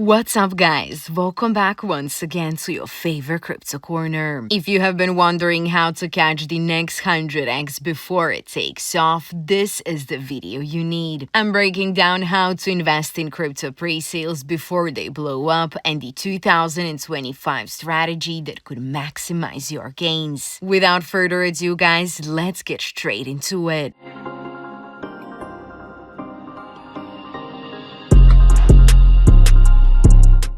What's up, guys? Welcome back once again to your favorite crypto corner. If you have been wondering how to catch the next 100x before it takes off, this is the video you need. I'm breaking down how to invest in crypto pre-sales before they blow up and the 2025 strategy that could maximize your gains. Without further ado, guys, let's get straight into it.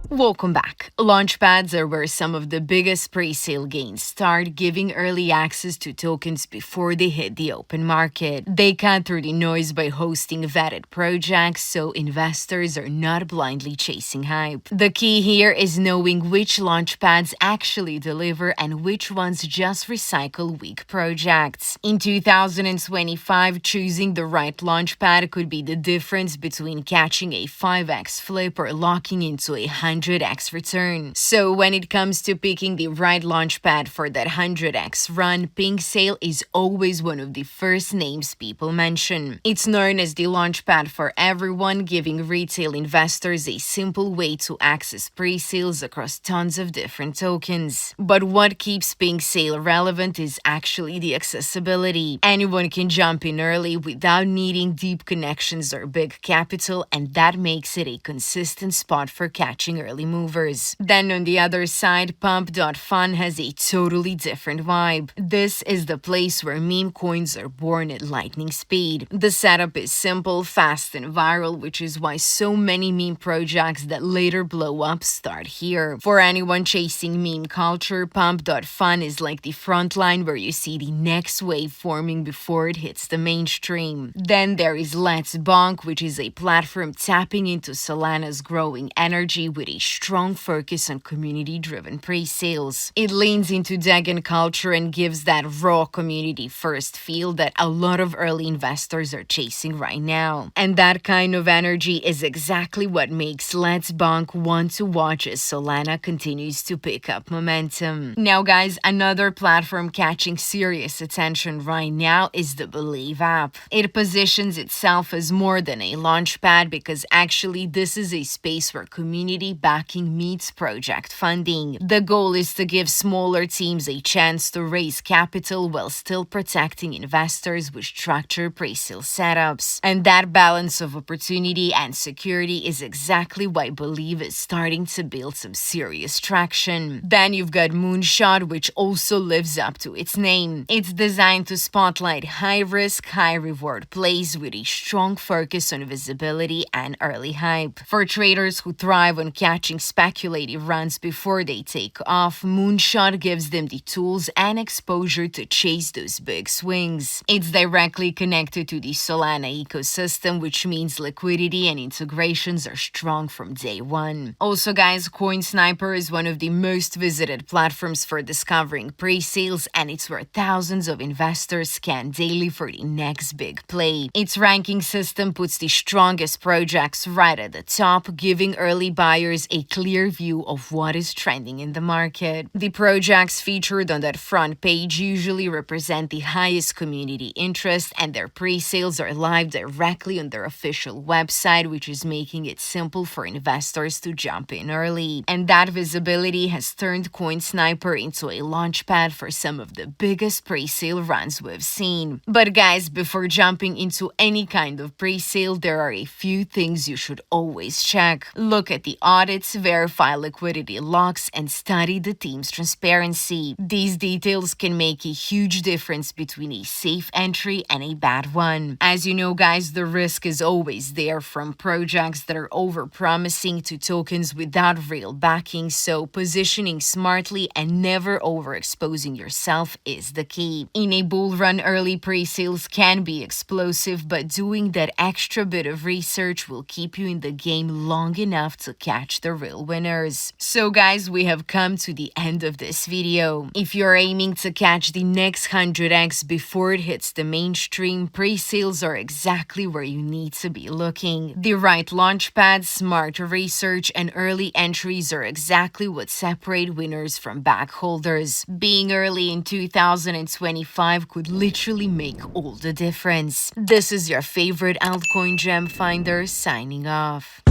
Welcome back. Launchpads are where some of the biggest pre-sale gains start, giving early access to tokens before they hit the open market. They cut through the noise by hosting vetted projects, so investors are not blindly chasing hype. The key here is knowing which launchpads actually deliver and which ones just recycle weak projects. In 2025, choosing the right launchpad could be the difference between catching a 5x flip or locking into a 100x return. So when it comes to picking the right launchpad for that 100x run, PinkSale is always one of the first names people mention. It's known as the launchpad for everyone, giving retail investors a simple way to access pre-sales across tons of different tokens. But what keeps PinkSale relevant is actually the accessibility. Anyone can jump in early without needing deep connections or big capital, and that makes it a consistent spot for catching early movers. Then on the other side, Pump.fun has a totally different vibe. This is the place where meme coins are born at lightning speed. The setup is simple, fast, and viral, which is why so many meme projects that later blow up start here. For anyone chasing meme culture, Pump.fun is like the front line where you see the next wave forming before it hits the mainstream. Then there is Bonk, which is a platform tapping into Solana's growing energy with a strong focus on community-driven pre-sales. It leans into Dagon culture and gives that raw community-first feel that a lot of early investors are chasing right now. And that kind of energy is exactly what makes Let's Bonk want to watch as Solana continues to pick up momentum. Now, guys, another platform catching serious attention right now is the Believe app. It positions itself as more than a launchpad because actually this is a space where community backing meets project funding. The goal is to give smaller teams a chance to raise capital while still protecting investors with structured pre-sale setups. And that balance of opportunity and security is exactly why Believe is starting to build some serious traction. Then you've got Moonshot, which also lives up to its name. It's designed to spotlight high-risk, high-reward plays with a strong focus on visibility and early hype. For traders who thrive on catching speculative runs before they take off, Moonshot gives them the tools and exposure to chase those big swings. It's directly connected to the Solana ecosystem, which means liquidity and integrations are strong from day one. Also, guys, CoinSniper is one of the most visited platforms for discovering pre-sales, and it's where thousands of investors scan daily for the next big play. Its ranking system puts the strongest projects right at the top, giving early buyers a clear view of what is trending in the market. The projects featured on that front page usually represent the highest community interest, and their pre-sales are live directly on their official website, which is making it simple for investors to jump in early. And that visibility has turned CoinSniper into a launchpad for some of the biggest pre-sale runs we've seen. But guys, before jumping into any kind of pre-sale, there are a few things you should always check. Look at the audits, verify liquidity locks, and study the team's transparency. These details can make a huge difference between a safe entry and a bad one. As you know, guys, the risk is always there, from projects that are over-promising to tokens without real backing, so positioning smartly and never overexposing yourself is the key. In a bull run, early pre-sales can be explosive, but doing that extra bit of research will keep you in the game long enough to catch the real winners. So guys, we have come to the end of this video. If you're aiming to catch the next 100x before it hits the mainstream, pre-sales are exactly where you need to be looking. The right launchpad, smart research, and early entries are exactly what separate winners from backholders. Being early in 2025 could literally make all the difference. This is your favorite altcoin gem finder signing off.